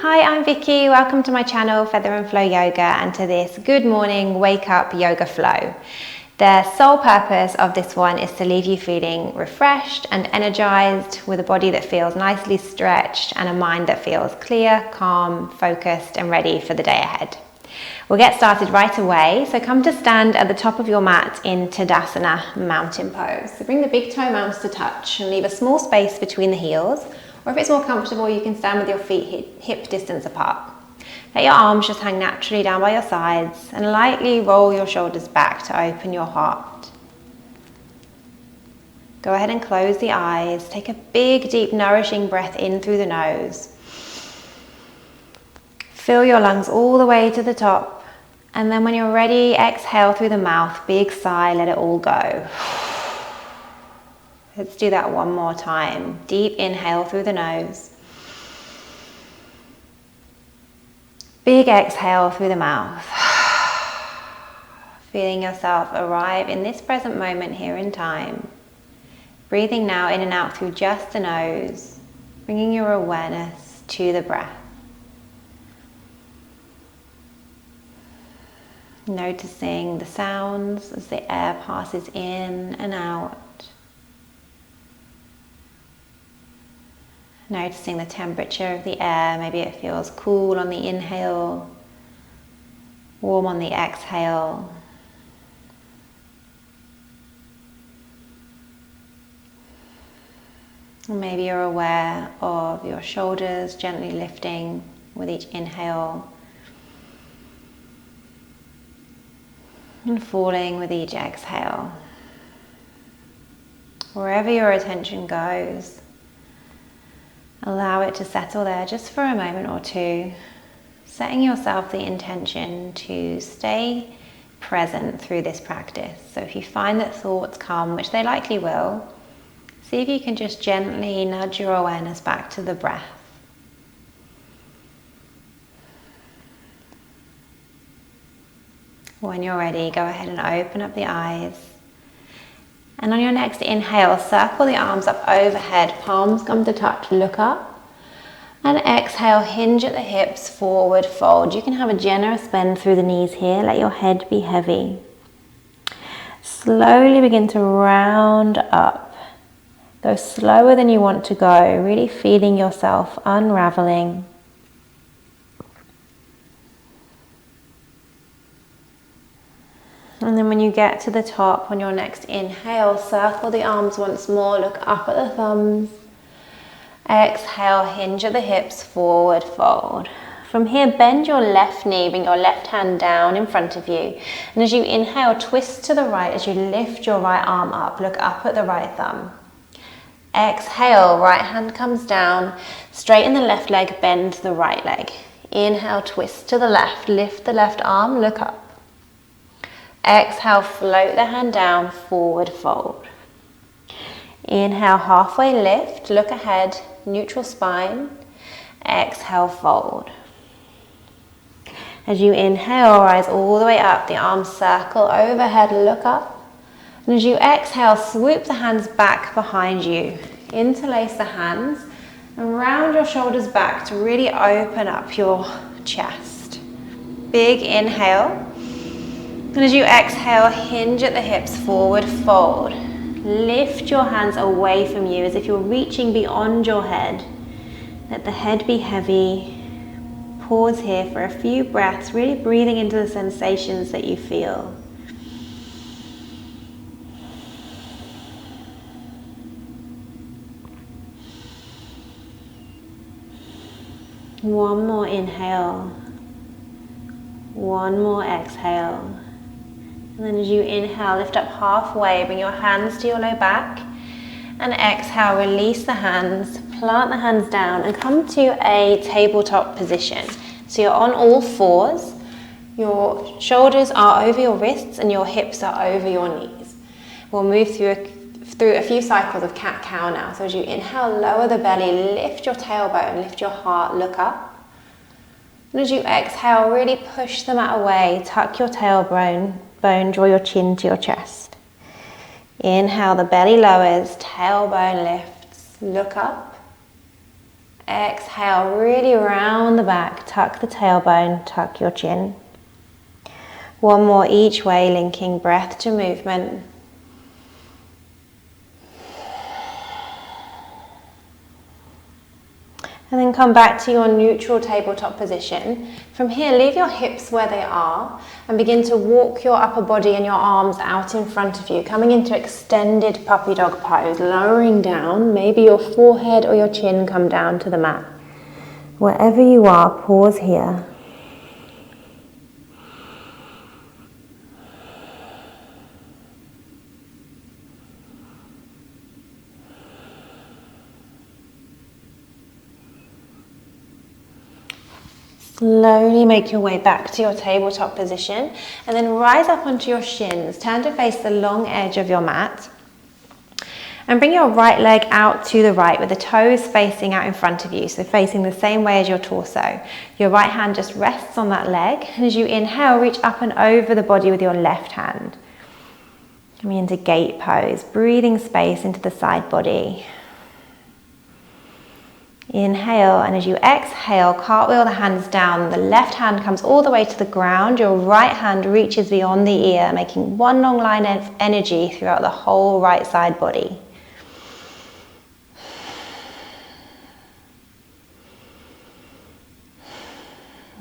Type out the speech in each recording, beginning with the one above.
Hi, I'm Vicky. Welcome to my channel, Feather and Flow Yoga, and to this Good Morning Wake Up Yoga Flow. The sole purpose of this one is to leave you feeling refreshed and energized, with a body that feels nicely stretched and a mind that feels clear, calm, focused and ready for the day ahead. We'll get started right away, so come to stand at the top of your mat in Tadasana, mountain pose. So bring the big toe mounds to touch and leave a small space between the heels, or if it's more comfortable you can stand with your feet hip distance apart. Let your arms just hang naturally down by your sides and lightly roll your shoulders back to open your heart. Go ahead and close the eyes. Take a big, deep, nourishing breath in through the nose. Fill your lungs all the way to the top. And then when you're ready, exhale through the mouth, big sigh, let it all go. Let's do that one more time. Deep inhale through the nose. Big exhale through the mouth. Feeling yourself arrive in this present moment here in time. Breathing now in and out through just the nose, bringing your awareness to the breath. Noticing the sounds as the air passes in and out. Noticing the temperature of the air. Maybe it feels cool on the inhale, warm on the exhale. And maybe you're aware of your shoulders gently lifting with each inhale and falling with each exhale. Wherever your attention goes, allow it to settle there just for a moment or two, setting yourself the intention to stay present through this practice. So if you find that thoughts come, which they likely will, see if you can just gently nudge your awareness back to the breath. When you're ready, go ahead and open up the eyes. And on your next inhale, circle the arms up overhead, palms come to touch, look up. And exhale, hinge at the hips, forward fold. You can have a generous bend through the knees here, let your head be heavy. Slowly begin to round up. Go slower than you want to go, really feeling yourself unraveling. And then when you get to the top, on your next inhale, circle the arms once more, look up at the thumbs. Exhale, hinge at the hips, forward fold. From here, bend your left knee, bring your left hand down in front of you. And as you inhale, twist to the right as you lift your right arm up, look up at the right thumb. Exhale, right hand comes down, straighten the left leg, bend the right leg. Inhale, twist to the left, lift the left arm, look up. Exhale, float the hand down, forward fold. Inhale, halfway lift, look ahead, neutral spine. Exhale, fold. As you inhale, rise all the way up, the arms circle overhead, look up. And as you exhale, swoop the hands back behind you. Interlace the hands and round your shoulders back to really open up your chest. Big inhale. And as you exhale, hinge at the hips, forward fold. Lift your hands away from you as if you're reaching beyond your head. Let the head be heavy. Pause here for a few breaths, really breathing into the sensations that you feel. One more inhale. One more exhale. And then as you inhale, lift up halfway, bring your hands to your low back. And exhale, release the hands, plant the hands down and come to a tabletop position. So you're on all fours, your shoulders are over your wrists and your hips are over your knees. We'll move through a few cycles of cat-cow now. So as you inhale, lower the belly, lift your tailbone, lift your heart, look up. And as you exhale, really push the mat away, tuck your tailbone, draw your chin to your chest. Inhale, the belly lowers, tailbone lifts, look up. Exhale, really round the back, tuck the tailbone, tuck your chin. One more each way, linking breath to movement. And then come back to your neutral tabletop position. From here, leave your hips where they are and begin to walk your upper body and your arms out in front of you, coming into extended puppy dog pose, lowering down. Maybe your forehead or your chin come down to the mat. Wherever you are, pause here. Slowly make your way back to your tabletop position and then rise up onto your shins. Turn to face the long edge of your mat and bring your right leg out to the right with the toes facing out in front of you, so facing the same way as your torso. Your right hand just rests on that leg, and as you inhale, reach up and over the body with your left hand. Coming into gate pose, breathing space into the side body. Inhale, and as you exhale, cartwheel the hands down. The left hand comes all the way to the ground. Your right hand reaches beyond the ear, making one long line of energy throughout the whole right side body.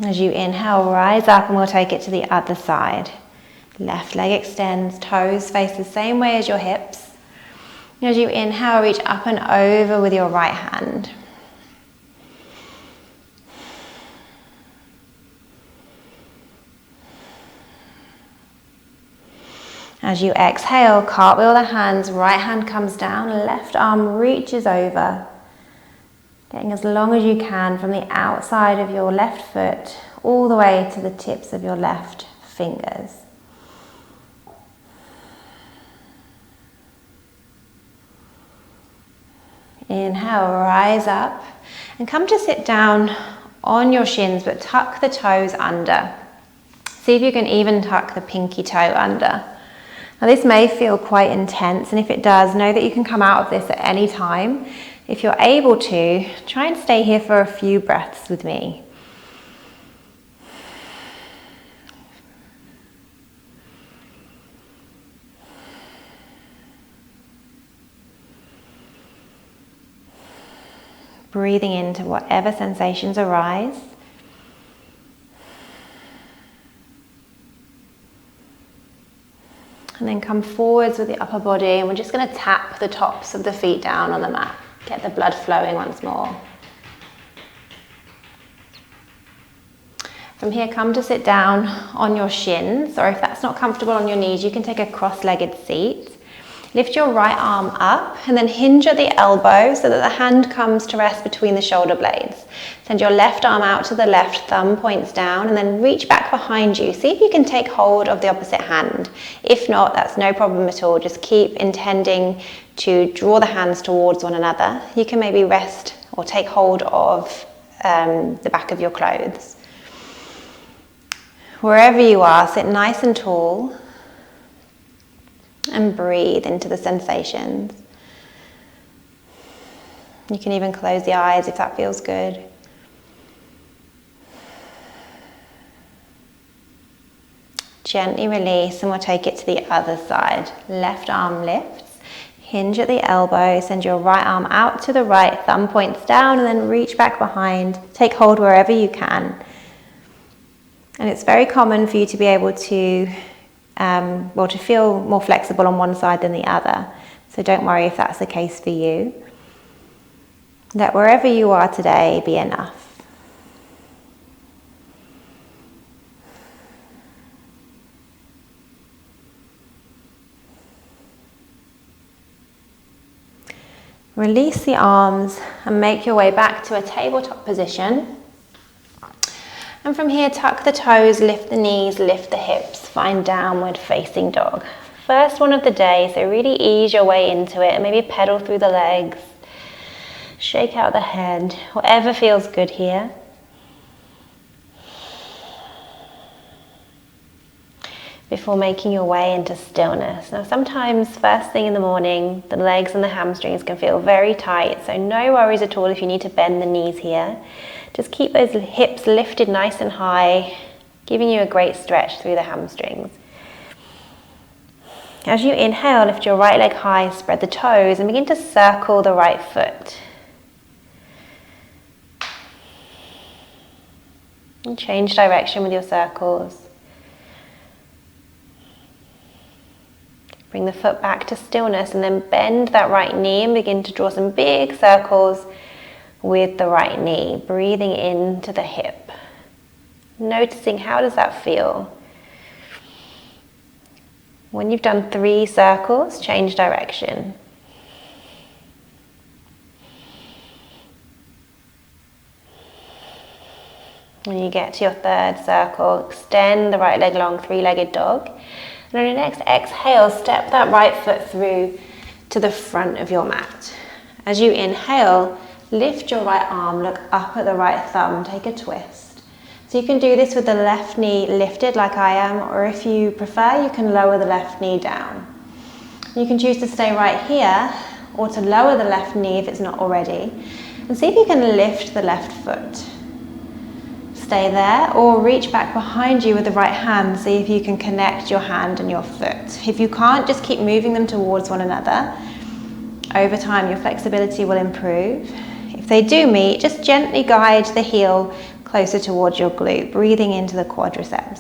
As you inhale, rise up and we'll take it to the other side. Left leg extends, toes face the same way as your hips. As you inhale, reach up and over with your right hand. As you exhale, cartwheel the hands, right hand comes down, left arm reaches over, getting as long as you can from the outside of your left foot all the way to the tips of your left fingers. Inhale, rise up and come to sit down on your shins, but tuck the toes under. See if you can even tuck the pinky toe under. Now this may feel quite intense, and if it does, know that you can come out of this at any time. If you're able to, try and stay here for a few breaths with me. Breathing into whatever sensations arise. And then come forwards with the upper body, and we're just going to tap the tops of the feet down on the mat. Get the blood flowing once more. From here, come to sit down on your shins, or if that's not comfortable on your knees, you can take a cross-legged seat. Lift your right arm up and then hinge at the elbow so that the hand comes to rest between the shoulder blades. Send your left arm out to the left, thumb points down, and then reach back behind you. See if you can take hold of the opposite hand. If not, that's no problem at all. Just keep intending to draw the hands towards one another. You can maybe rest or take hold of the back of your clothes. Wherever you are, sit nice and tall. And breathe into the sensations. You can even close the eyes if that feels good. Gently release, and we'll take it to the other side. Left arm lifts, hinge at the elbow, send your right arm out to the right, thumb points down, and then reach back behind. Take hold wherever you can. And it's very common for you to be able to to feel more flexible on one side than the other. So don't worry if that's the case for you. Let wherever you are today be enough. Release the arms and make your way back to a tabletop position. And from here, tuck the toes, lift the knees, lift the hips, find downward facing dog. First one of the day, so really ease your way into it and maybe pedal through the legs, shake out the head, whatever feels good here. before making your way into stillness. Now sometimes first thing in the morning, the legs and the hamstrings can feel very tight, so no worries at all if you need to bend the knees here. Just keep those hips lifted nice and high, giving you a great stretch through the hamstrings. As you inhale, lift your right leg high, spread the toes, and begin to circle the right foot. And change direction with your circles. Bring the foot back to stillness and then bend that right knee and begin to draw some big circles with the right knee, breathing into the hip. Noticing how does that feel. When you've done 3 circles, change direction. When you get to your 3rd circle, extend the right leg long, 3-legged dog. And on your next exhale, step that right foot through to the front of your mat. As you inhale, lift your right arm, look up at the right thumb, take a twist. So you can do this with the left knee lifted like I am, or if you prefer, you can lower the left knee down. You can choose to stay right here, or to lower the left knee if it's not already, and see if you can lift the left foot. Stay there, or reach back behind you with the right hand, see if you can connect your hand and your foot. If you can't, just keep moving them towards one another. Over time, your flexibility will improve. If they do meet, just gently guide the heel closer towards your glute, breathing into the quadriceps.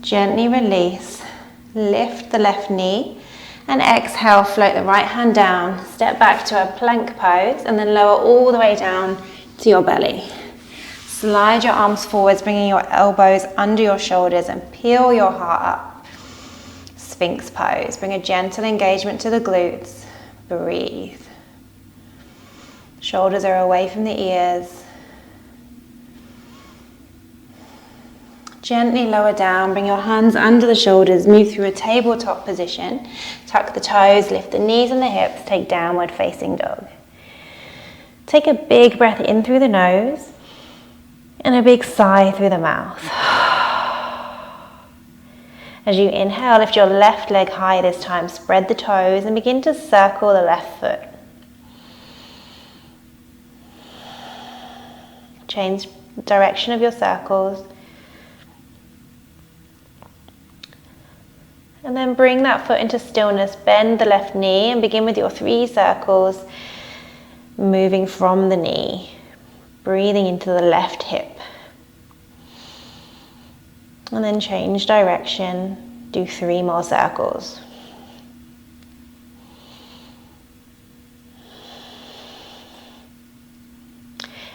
Gently release, lift the left knee, and exhale, float the right hand down, step back to a plank pose, and then lower all the way down to your belly. Slide your arms forwards, bringing your elbows under your shoulders, and peel your heart up. Sphinx pose, bring a gentle engagement to the glutes, breathe. Shoulders are away from the ears. Gently lower down, bring your hands under the shoulders, move through a tabletop position. Tuck the toes, lift the knees and the hips, take downward facing dog. Take a big breath in through the nose and a big sigh through the mouth. As you inhale, lift your left leg high this time, spread the toes and begin to circle the left foot. Change the direction of your circles. And then bring that foot into stillness, bend the left knee and begin with your 3 circles, moving from the knee, breathing into the left hip. And then change direction, do 3 more circles.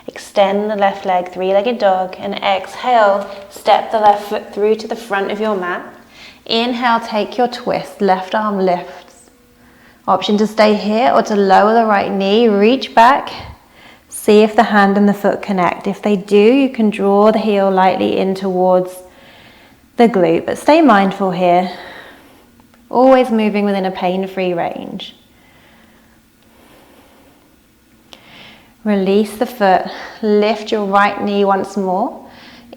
Extend the left leg, 3-legged dog, and exhale, step the left foot through to the front of your mat. Inhale, take your twist, left arm lifts. Option to stay here or to lower the right knee, reach back, see if the hand and the foot connect. If they do, you can draw the heel lightly in towards the glute, but stay mindful here, always moving within a pain-free range. Release the foot, lift your right knee once more.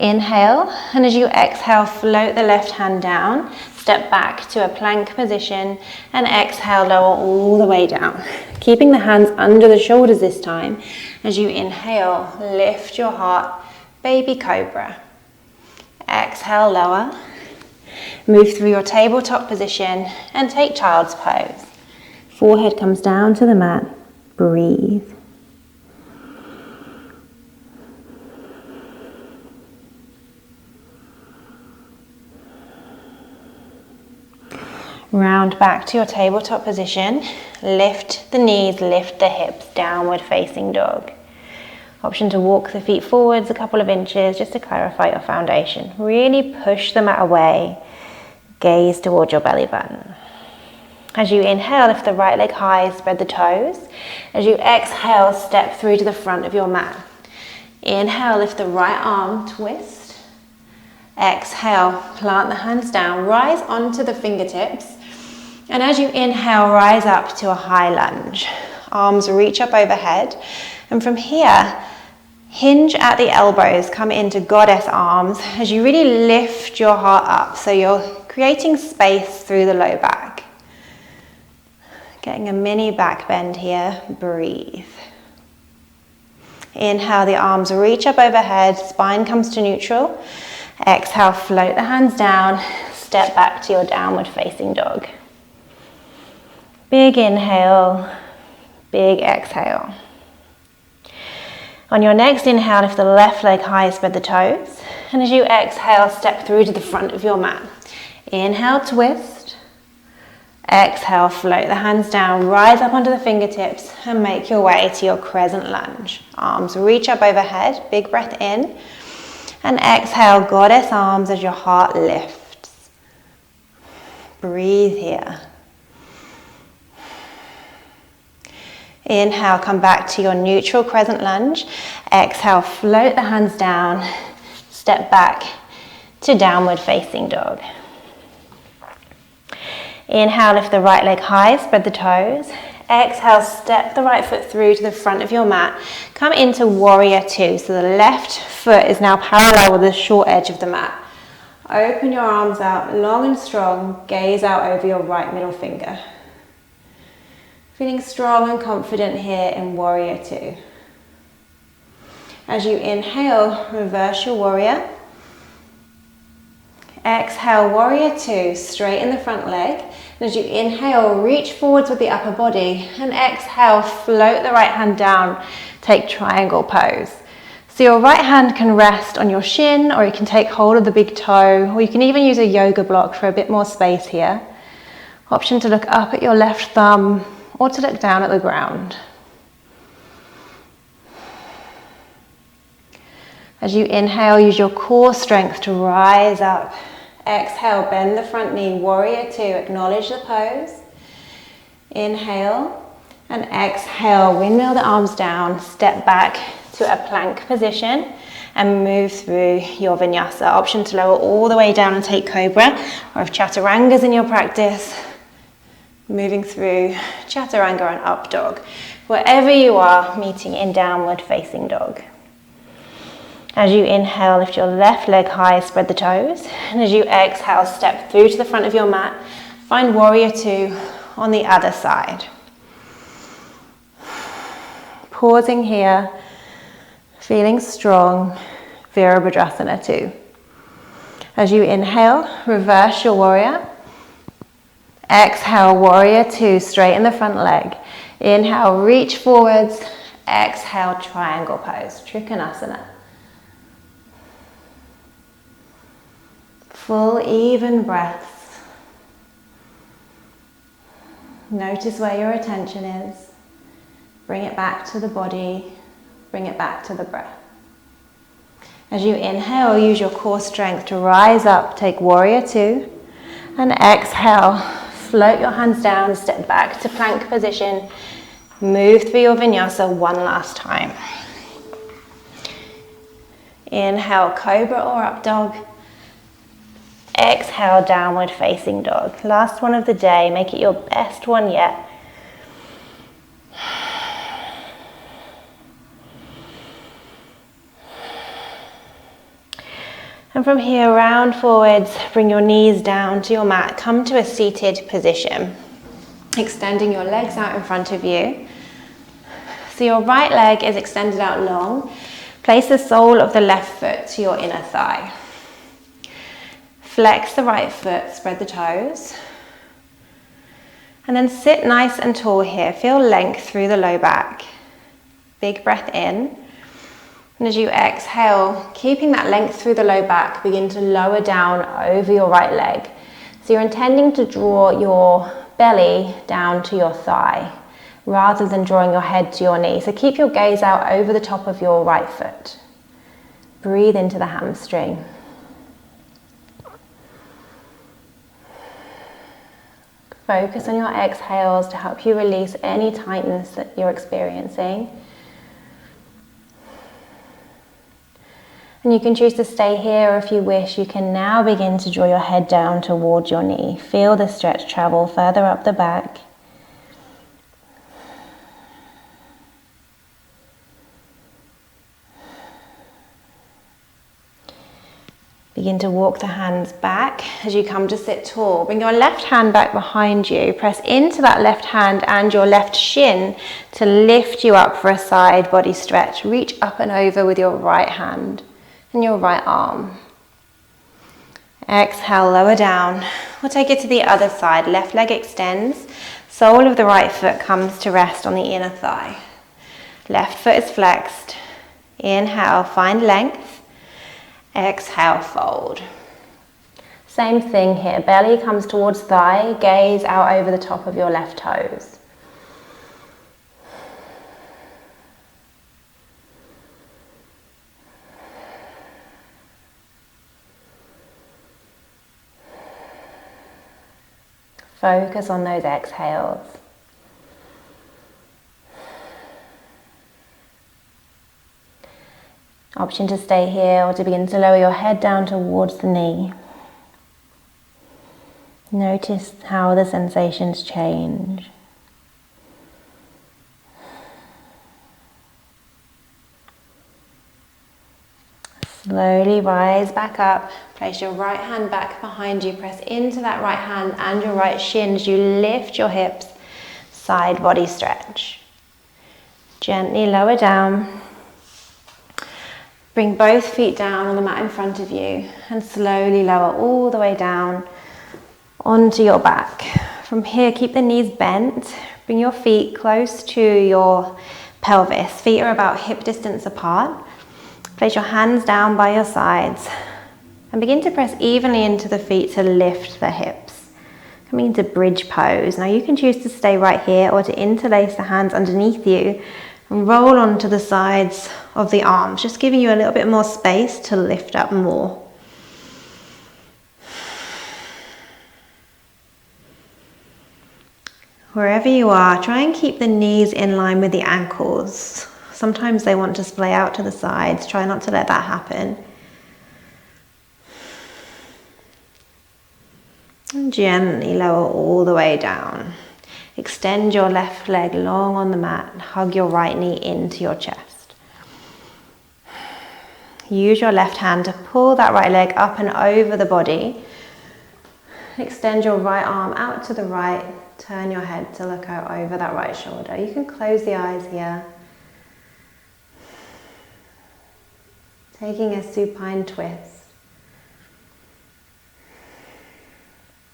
Inhale, and as you exhale, float the left hand down, step back to a plank position, and exhale, lower all the way down. Keeping the hands under the shoulders this time. As you inhale, lift your heart, baby cobra. Exhale, lower. Move through your tabletop position and take child's pose. Forehead comes down to the mat, breathe. Round back to your tabletop position, lift the knees, lift the hips, downward facing dog. Option to walk the feet forwards a couple of inches just to clarify your foundation. Really push the mat away, gaze towards your belly button. As you inhale, lift the right leg high, spread the toes. As you exhale, step through to the front of your mat. Inhale, lift the right arm, twist. Exhale, plant the hands down, rise onto the fingertips. And as you inhale, rise up to a high lunge. Arms reach up overhead. And from here, Hinge at the elbows, come into goddess arms as you really lift your heart up. So you're creating space through the low back. Getting a mini back bend here, breathe. Inhale, the arms reach up overhead, spine comes to neutral. Exhale, float the hands down, step back to your downward facing dog. Big inhale, big exhale. On your next inhale, lift the left leg high, spread the toes. And as you exhale, step through to the front of your mat. Inhale, twist. Exhale, float the hands down, rise up onto the fingertips and make your way to your crescent lunge. Arms reach up overhead, big breath in. And exhale, goddess arms as your heart lifts. Breathe here. Inhale, come back to your neutral crescent lunge. Exhale, float the hands down, step back to downward facing dog. Inhale, lift the right leg high, spread the toes. Exhale, step the right foot through to the front of your mat. Come into warrior two, so the left foot is now parallel with the short edge of the mat. Open your arms out, long and strong, gaze out over your right middle finger. Feeling strong and confident here in warrior two. As you inhale, reverse your warrior. Exhale, warrior two, straighten the front leg. And as you inhale, reach forwards with the upper body. And exhale, float the right hand down, take triangle pose. So your right hand can rest on your shin, or you can take hold of the big toe, or you can even use a yoga block for a bit more space here. Option to look up at your left thumb, or to look down at the ground. As you inhale, use your core strength to rise up. Exhale, bend the front knee, warrior two, acknowledge the pose. Inhale, and exhale, windmill the arms down, step back to a plank position and move through your vinyasa. Option to lower all the way down and take cobra, or if chaturanga's in your practice, moving through chaturanga and up dog. Wherever you are, meeting in downward facing dog. As you inhale, lift your left leg high, spread the toes. And as you exhale, step through to the front of your mat. Find warrior two on the other side. Pausing here, feeling strong, Virabhadrasana two. As you inhale, reverse your warrior. Exhale, warrior two, straighten the front leg. Inhale, reach forwards. Exhale, triangle pose, Trikonasana. Full, even breaths. Notice where your attention is. Bring it back to the body. Bring it back to the breath. As you inhale, use your core strength to rise up, take warrior two. And exhale, float your hands down, step back to plank position. Move through your vinyasa one last time. Inhale, cobra or up dog. Exhale, downward facing dog. Last one of the day, make it your best one yet. And from here, round forwards, bring your knees down to your mat. Come to a seated position, extending your legs out in front of you. So your right leg is extended out long. Place the sole of the left foot to your inner thigh. Flex the right foot, spread the toes. And then sit nice and tall here. Feel length through the low back. Big breath in. And as you exhale, keeping that length through the low back, begin to lower down over your right leg. So you're intending to draw your belly down to your thigh, rather than drawing your head to your knee. So keep your gaze out over the top of your right foot. Breathe into the hamstring. Focus on your exhales to help you release any tightness that you're experiencing. And you can choose to stay here, or if you wish, you can now begin to draw your head down towards your knee. Feel the stretch travel further up the back. Begin to walk the hands back as you come to sit tall. Bring your left hand back behind you. Press into that left hand and your left shin to lift you up for a side body stretch. Reach up and over with your right hand and your right arm. Exhale, lower down. We'll take it to the other side. Left leg extends. Sole of the right foot comes to rest on the inner thigh. Left foot is flexed. Inhale, find length. Exhale, fold. Same thing here. Belly comes towards thigh. Gaze out over the top of your left toes. Focus on those exhales. Option to stay here or to begin to lower your head down towards the knee. Notice how the sensations change. Slowly rise back up. Place your right hand back behind you. Press into that right hand and your right shin as you lift your hips. Side body stretch. Gently lower down. Bring both feet down on the mat in front of you and slowly lower all the way down onto your back. From here, keep the knees bent. Bring your feet close to your pelvis. Feet are about hip distance apart. Place your hands down by your sides and begin to press evenly into the feet to lift the hips. Coming into bridge pose. Now you can choose to stay right here or to interlace the hands underneath you and roll onto the sides of the arms, just giving you a little bit more space to lift up more. Wherever you are, try and keep the knees in line with the ankles. Sometimes they want to splay out to the sides. Try not to let that happen. And gently lower all the way down. Extend your left leg long on the mat and hug your right knee into your chest. Use your left hand to pull that right leg up and over the body. Extend your right arm out to the right. Turn your head to look out over that right shoulder. You can close the eyes here. Taking a supine twist.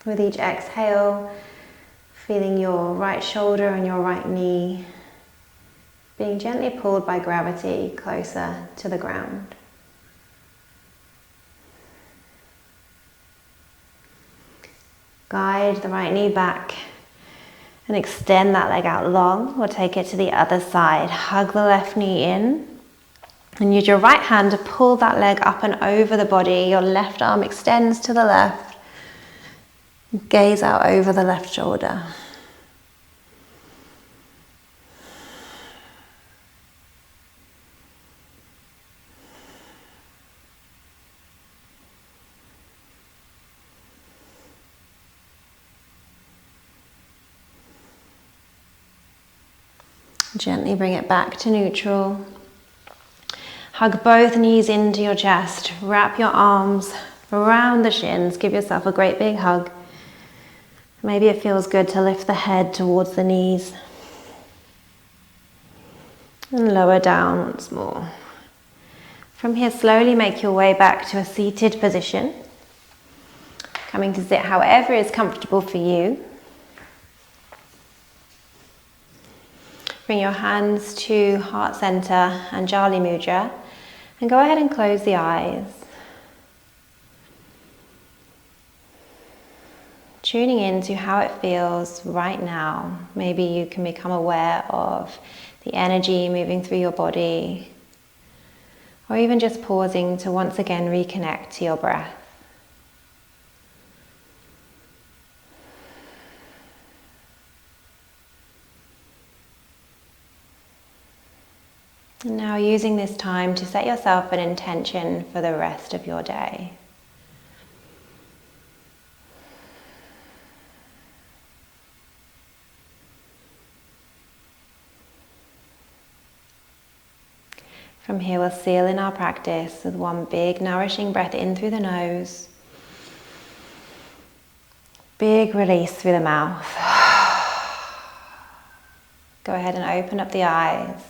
With each exhale, feeling your right shoulder and your right knee being gently pulled by gravity closer to the ground. Guide the right knee back and extend that leg out long. We'll take it to the other side. Hug the left knee in and use your right hand to pull that leg up and over the body. Your left arm extends to the left. Gaze out over the left shoulder. Gently bring it back to neutral. Hug both knees into your chest. Wrap your arms around the shins. Give yourself a great big hug. Maybe it feels good to lift the head towards the knees. And lower down once more. From here, slowly make your way back to a seated position. Coming to sit however is comfortable for you. Bring your hands to heart center and Jali Mudra. And go ahead and close the eyes. Tuning into how it feels right now. Maybe you can become aware of the energy moving through your body, or even just pausing to once again reconnect to your breath. And now using this time to set yourself an intention for the rest of your day. From here we'll seal in our practice with one big nourishing breath in through the nose. Big release through the mouth. Go ahead and open up the eyes.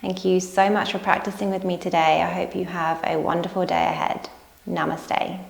Thank you so much for practicing with me today. I hope you have a wonderful day ahead. Namaste.